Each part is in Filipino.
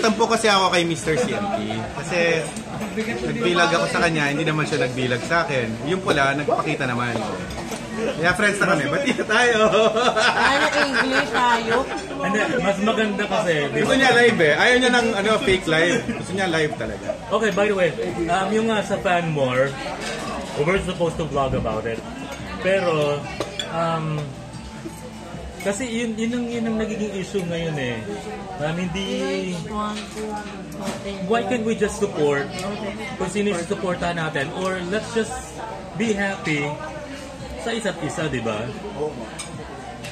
nagtampo kasi ako kay Mr. CMT. Kasi nagbilag ako sa kanya, hindi naman siya nagbilag sa akin. Yung pala, nagpakita naman. Kaya friends na kami, ba't dito tayo? Ay, nag-English tayo. Hindi, mas maganda kasi. Gusto niya live eh. Ayaw niya ng fake live. Gusto niya live talaga. Okay, by the way, yung sa fan more, we're supposed to vlog about it. Pero, kasi yun ang nagiging issue ngayon eh. Hindi... Why can't we just support kung sino yung supportahan natin? Or let's just be happy sa isa't isa, di ba?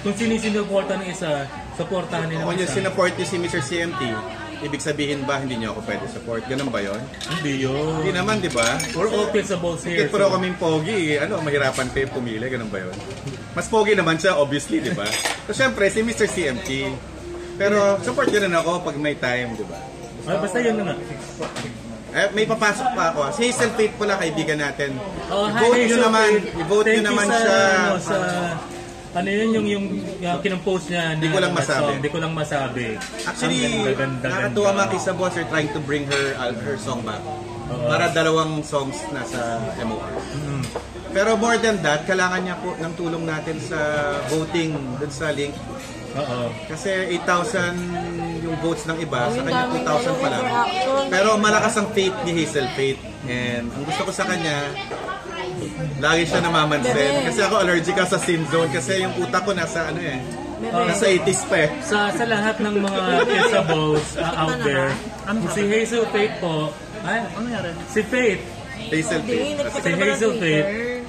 Kung sino yung sinuporta ng isa, supportahan nila Kung isa. yung sinupport niyo si Mr. CMT, ibig sabihin ba hindi niyo ako pwede support? Ganun ba yun? Hindi yun. Hindi naman, di ba? We're all kissable here. Pero kaming pogi, mahirapan kayo pumili, ganun ba yun? Mas pogi naman siya, obviously, di ba? So, syempre, si Mr. CMT. Pero, support yun na ako pag may time, di ba? Basta yun na nga. May papasok pa ako. Si Hazel Faith pala, kaibigan natin. I-vote nyo naman. I-vote nyo naman siya. Ano yun yung kinopost niya na Di ko lang masabi. Hindi ko lang masabi. Actually, nakatuwa mga Kisa Boss are trying to bring her song back. Para dalawang songs na sa MOR. Pero more than that, kailangan niya po ng tulong natin sa voting dun sa link. Kasi 8,000 yung votes ng iba, sa kanya 2,000 pa lang. Pero malakas ang faith ni Hazel Faith. And ang gusto ko sa kanya, lagi siya namamansin. Kasi ako allergic ako sa sin zone kasi yung utak ko nasa nasa 80s pa eh. Sa lahat ng mga kissables out there, si Hazel Faith po, si Faith, Hazel Faith. si Hazel Faith,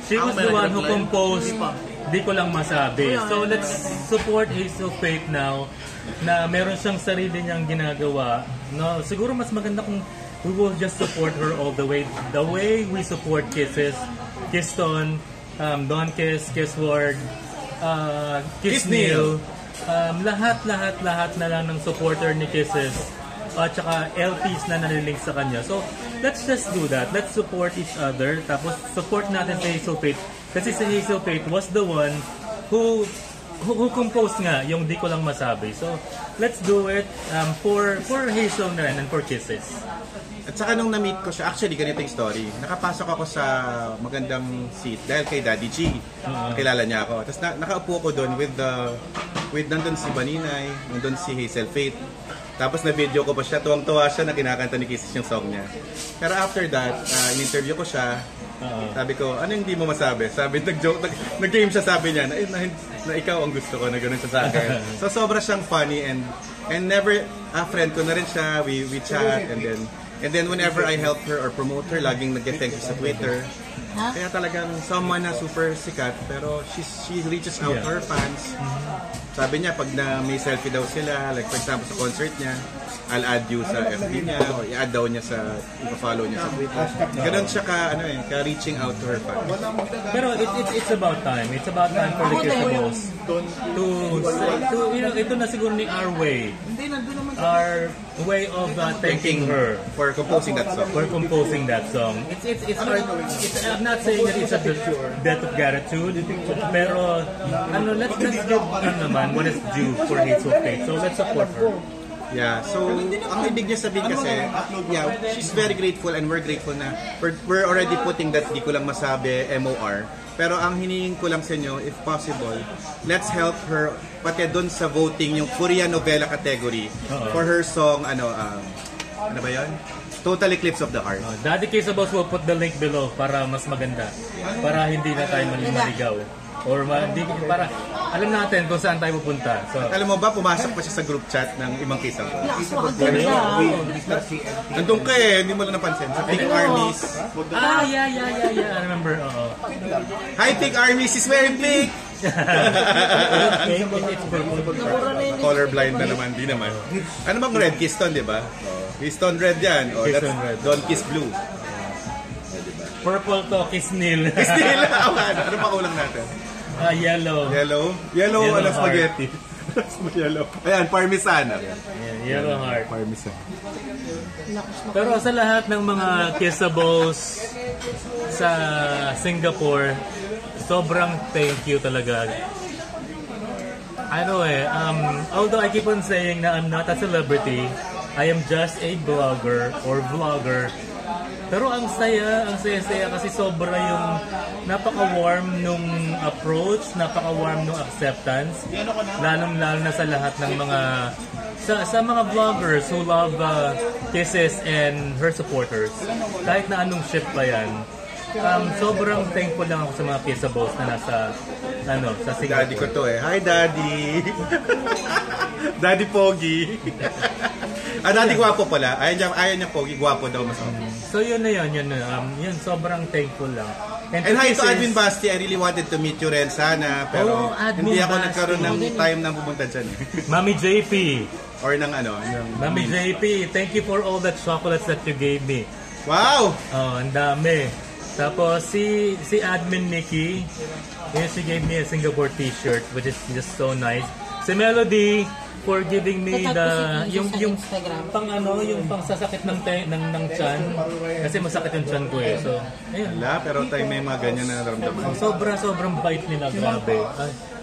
she was the one who composed Di Ko Lang Masabi. So let's support Hazel Faith now na meron siyang sarili niyang ginagawa. No, siguro mas maganda kung we will just support her all the way. The way we support Kisses, Kiston, Don Kiss, Kiss Ward, Kiss Neil, lahat na lang ng supporter ni Kisses at saka LPs na nalilink sa kanya. So let's just do that. Let's support each other. Tapos support natin si Hazel Faith. Kasi si Hazel Faith was the one who composed nga yung Di Ko Lang Masabi. So, let's do it for Hazel na rin and for Kisses. At saka nung na-meet ko siya, actually ganito yung story. Nakapasok ako sa magandang seat dahil kay Daddy G. Nakilala niya ako. Tapos nakaupo ko doon with nandun si Baninay, nandun si Hazel Faith. Tapos na-video ko pa siya, tuwang-tuwa siya na kinakanta ni Kisses yung song niya. Pero after that, in-interview ko siya. Sabi ko, ano yung hindi mo masabi? Sabi, nag-game siya, sabi niya, na ikaw ang gusto ko, na gano'n siya sa akin. So sobra siyang funny and never, friend ko na rin siya, we chat and then whenever I help her or promote her, laging nag-thank you sa Twitter. Kaya talagang someone na super sikat, pero she reaches out to her fans. Sabi niya, pag may selfie daw sila, like for example sa concert niya, I'll add you sa FB niya, or i-add daw niya i-follow niya sa Twitter. Ganun siya ka reaching out to her fans. Pero it's about time. It's about time for the Kissables to ito na siguro ni our way of thanking her for composing that song. I'm not saying that it's a debt of gratitude, pero let's give naman what is due for Hazel Faith. So let's support her. Yeah, so ang ibig niya sabihin kasi, she's very grateful and we're grateful na we're already putting that Di Ko Lang Masabi MOR. Pero ang hinihing ko lang sa inyo, if possible, let's help her pati doon sa voting yung Korean novela category for her song, ano ba yun? Total Eclipse of the Heart. Daddy Kissables will put the link below para mas maganda. Para hindi na tayo maligaw. Or para alam natin kung saan tayo pupunta. So, alam mo ba, pumasok pa siya sa group chat ng ibang Kissables. Nandun ka hindi mo lang napansin. Sa Pink Armies. Yeah. I remember. Hi, Pink Armies is wearing pink! Colorblind na naman, di naman. Ano bang red? Keystone, di ba? Keystone red yan. Don't Kiss Blue. Purple to, Kiss Neil. Kiss Neil? Ano pa kulang natin? Yellow. Yellow spaghetti. Yellow. Ayan, parmesan. Yellow heart. Parmesan. Pero sa lahat ng mga Kissables sa Singapore, sobrang thank you talaga. I know although I keep on saying na I'm not a celebrity, I am just a blogger or vlogger. Pero ang saya kasi sobra yung napaka-warm nung approach, napaka-warm nung acceptance, lalong-lalo na sa lahat ng mga sa mga vloggers who love Kisses and her supporters. Kahit na anong ship pa yan, sobrang thankful lang ako sa mga Kissables na nasa sa Singapore. Daddy ko to eh. Hi, Daddy! Daddy Pogi! Daddy gwapo pala. Ayaw niya Pogi. Gwapo daw mas okay. So yun na yun, sobrang thankful lang. And hi to Admin Basti. I really wanted to meet you rin sana. Pero hindi ako Basti. nagkaroon ng time na pumunta dyan eh. Mami JP. Or ng Mami JP, thank you for all the chocolates that you gave me. Wow! Oh, ang dami. Tapos si Admin Nikki, she gave me a Singapore t-shirt which is just so nice. Si Melody for giving me yung pang sasakit ng tiyan kasi masakit yung tiyan ko eh. So, ayun. Wala, pero tayo may mga ganyan na naramdaman. Sobrang bait nila, grabe.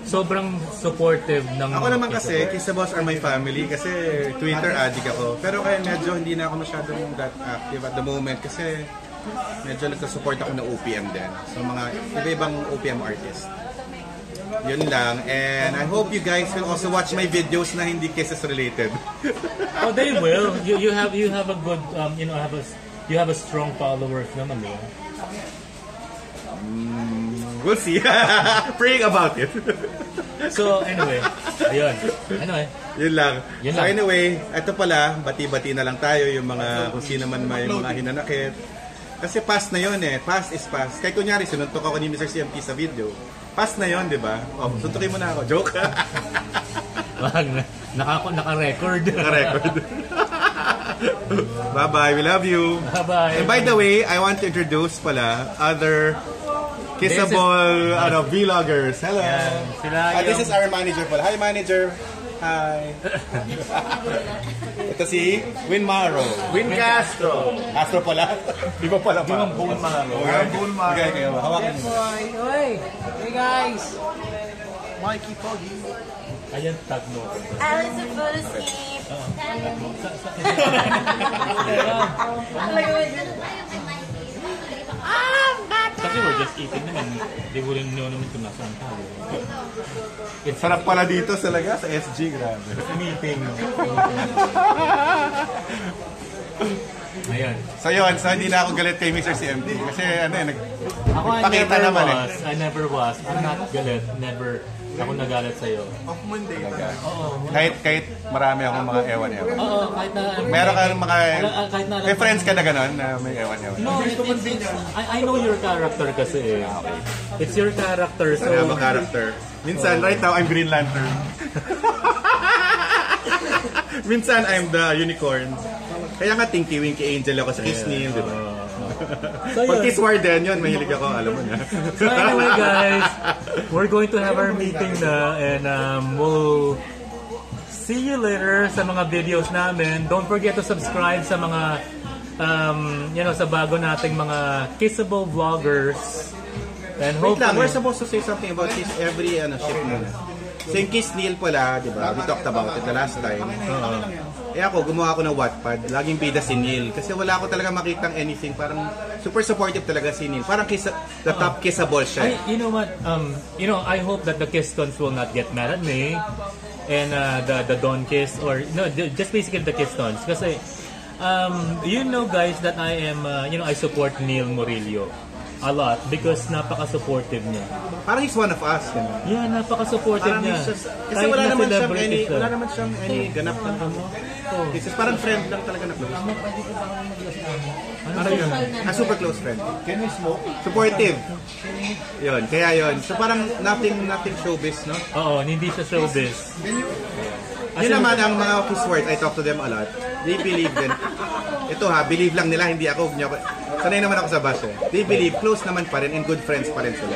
Sobrang supportive ng ako naman kasi, Kissables are my family kasi Twitter addict ako. Pero kaya medyo hindi na ako masyadong that active at the moment kasi medyo nagka-support ako ng OPM din. So mga iba-ibang OPM artist. Yun lang. And I hope you guys will also watch my videos na hindi Kisses related. Oh, they will. You have a good you have a strong followers naman eh. We'll see. Praying about it. So anyway, ayun. Yun lang. Yun So lang. anyway, ito pala, bati-bati na lang tayo yung mga kung sino man may mga hinanakit. Kasi past na yun eh. Past is past. Kaya kunyari, sinuntok ako ni Mr. CMT sa video. Past na yun, di ba? Oh, suntukin mo na ako. Joke. Wag na. Naka-record. Naka-record. Bye-bye. We love you. Bye-bye. And by the way, I want to introduce pala other Kissable vloggers. Hello. Yan, sila This yung- is our manager pala. Hi, manager. Hi. Ito si Win Maro. Win Castro. Astro pala. Di ba pala pa? Yung Bull Maro. Okay. Bull Maro. Okay, kayo. Hawakan mo. Hey guys! Mikey Poggy. Ayan, tag mo. Alice of Bullscape. Kasi we're just eating naman. They wouldn't know naman kung nasaan tayo. Sarap pala dito talaga sa SG. Grabe. Meeting. Ayan. So yun, so hindi na ako galit kay Mr. CMT. Kasi Ako, Pakita naman eh. I never was. I'm not galit. Never. Ako nagalit sa'yo. kahit marami akong mga ewan-ewan. Oo, kahit na... Meron ka mga... kahit na... May friends ka na gano'n na may ewan-ewan. No, I know your character kasi eh. It's your character, so... I have a character. Minsan, right now, I'm Green Lantern. Minsan, I'm the unicorn. Kaya nga, Tinky Winky Angel ako sa Kiss Neil, di ba? So, Pag yun. Kiss Warden yun, mahilig ako, alam mo na. So anyway guys, we're going to have our meeting na and we'll see you later sa mga videos namin. Don't forget to subscribe sa mga sa bago nating mga Kissable vloggers. And Wait lang, hopefully, we're supposed to say something about Kiss every ship muna. So yung Kiss Neil pala, di ba? We talked about it the last time. Ako, gumawa ako ng Wattpad. Laging bida si Neil. Kasi wala ako talaga makitang anything. Parang super supportive talaga si Neil. Parang the top kissable siya. you know what? I hope that the Kistons will not get mad at me and the Don Kiss or just basically the Kistons. Kasi guys that I am I support Neil Murillo a lot because napaka-supportive niya. Parang he's one of us. Ganun. Yeah, napaka-supportive Parang niya. he's just, kasi Kahit wala na naman siyang celebrity any, siya. wala naman siyang any ganap na It's just parang friend lang talaga na close. Ano yun? Super close friend. Can we smoke? Supportive. Yun, kaya yun. So parang nothing showbiz, no? Oo, hindi siya showbiz. Yun naman ang mga Kiss words, I talk to them a lot. They believe din. Ito believe lang nila, hindi ako. Sanay naman ako sa bus eh. They believe, close naman pa rin and good friends pa rin sila.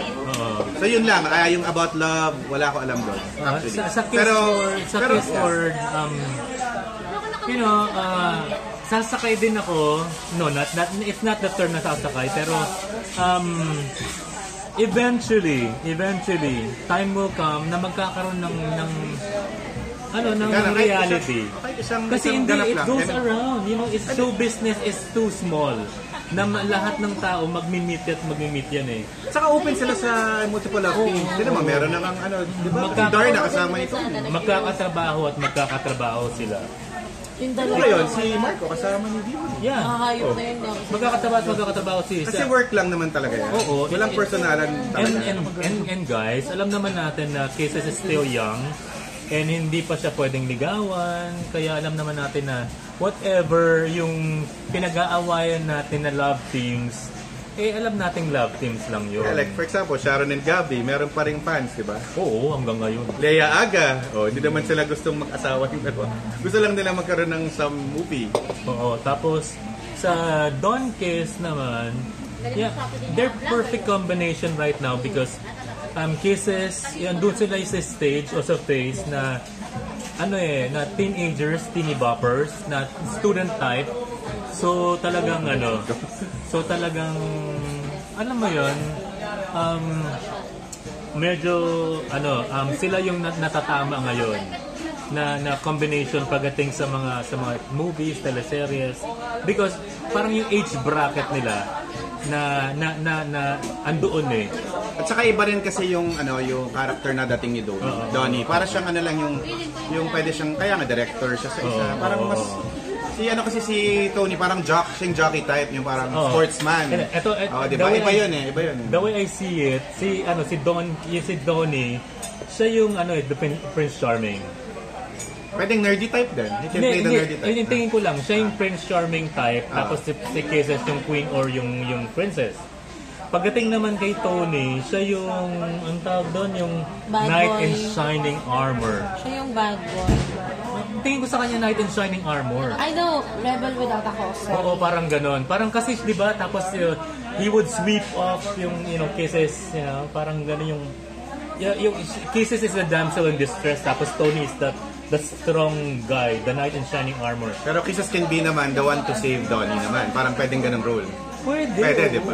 So yun lang, yung about love, wala ko alam doon. Actually. Sa Kiss Word, sasakay din ako. No, it's not the term na sasakay, pero eventually, time will come na magkakaroon ng ng Ganap, reality. isang Kasi hindi, ganap it lang. goes around. You know, it's show business is too small. Na lahat ng tao magmi-meet at magmi-meet yan eh. Saka open sila sa multiple of teams. Hindi naman, meron namang di ba? Si Darna kasama ito. Magkakatrabaho at magkakatrabaho sila. Yung Ano dalawa. ba yun? Si Marco kasama ni Dion. Yeah. Nakahayop na yun. Magkakatrabaho si Kasi work lang naman talaga yan. Oo. Walang personalan talaga. And guys, alam naman natin na cases is still young and hindi pa siya pwedeng ligawan. Kaya alam naman natin na whatever yung pinag-aawayan natin na love teams, alam nating love teams lang yun. Like for example, Sharon and Gabby, meron pa ring fans, di ba? Oo, hanggang ngayon. Lea Aga, hindi naman sila gustong mag-asawa yung dalawa. Gusto lang nila magkaroon ng some movie. Oo, tapos sa Don Kiss naman, yeah, they're perfect combination right now because Kisses, yan doon sila sa stage o sa phase na na teenagers, teeny boppers, na student type. So talagang alam mo yun, medyo sila yung natatama ngayon na combination pagdating sa mga movies, teleseries, because parang yung age bracket nila na andoon eh. At saka iba rin kasi yung character na dating ni Donnie. Para siyang lang yung pwede siyang kaya nga director siya sa isa. Parang mas kasi si Tony parang jockey type, yung parang sportsman. Di ba? Iba yun eh. The way I see it, si Donnie, siya yung the Prince Charming. Pwedeng nerdy type din. He can play the nerdy type. Yung tingin ko lang, siya yung Prince Charming type, tapos si Kisses yung queen or yung princess. Pagdating naman kay Tony, siya yung, ang tawag doon, yung Bad knight boy. in shining armor. Siya yung bad boy. Tingin ko sa kanya knight in shining armor. I know, rebel without a cause. Oo, parang ganon. Parang kasi, di ba, tapos he would sweep off yung, Kisses, parang ganon yung Kisses is the damsel in distress, tapos Tony is the strong guy, the knight in shining armor. Pero Kisses can be naman the one to save Donnie naman. Parang pwedeng ganong role. Pwede, di ba?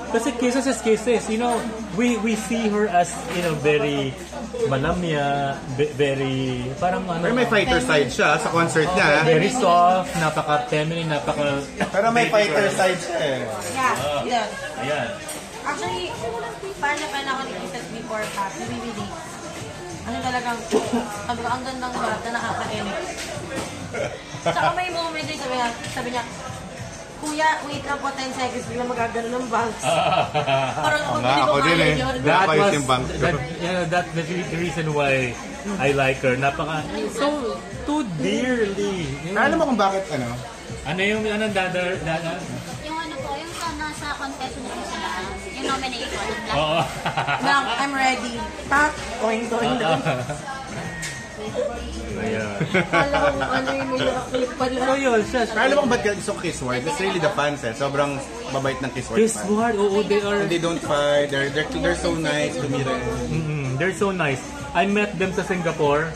Kasi Kisses is Kisses. We see her as, very malamya, very, parang Pero may fighter side siya sa concert niya. very soft, napaka-feminine, Pero may fighter side siya eh. Yeah. Ayan. Actually, fan na ako ni Kisses before pa. DVD. Talagang, sabi ko, ang gandang bata, nakaka-enig. Saka may moment din, sabi niya, Kuya, wait lang po 10 seconds, bigla magagano ng bangs. Parang Ako din eh. That's the reason why I like her. So too dearly. Alam mo kung bakit Ano yung dadar? Yung po, yung nasa contest na po sila, yung nomination. Oo. Now, I'm ready. Tak, going down. Ayan. Alam ko, yung nilaklik pa So lang. yun, siya. Alam mo kung ba't gusto ko Kiss Ward? It's really the fans eh. Sobrang babait ng Kiss Ward Kiss fans. Ward, oo, they are. And they don't fight. They're so nice to me rin. They're so nice. I met them sa Singapore.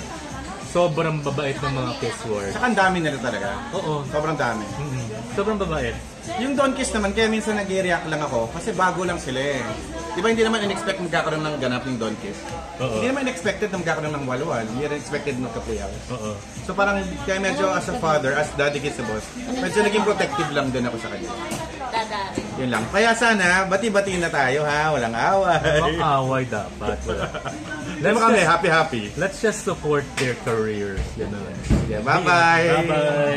Sobrang babait ng mga Kiss Ward. Saka ang dami nila talaga. Oo. Sobrang dami. Sobrang babait. Yung Don Kiss naman, kaya minsan nag-react lang ako kasi bago lang sila eh. Di ba hindi naman in-expect magkakaroon ng ganap yung Don Kiss? Oo. Hindi naman expected na magkakaroon ng walwan. Hindi rin expected magka-playoffs. Oo. So parang kaya medyo as a father, as daddy Kiss sa boss, medyo naging protective lang din ako sa kanya. Dadari. Yun lang. Kaya sana, bati-bati na tayo ha. Walang away. Away dapat. Let's kami, happy-happy. Let's just support their careers. Ganun. Yeah, bye-bye. Bye-bye.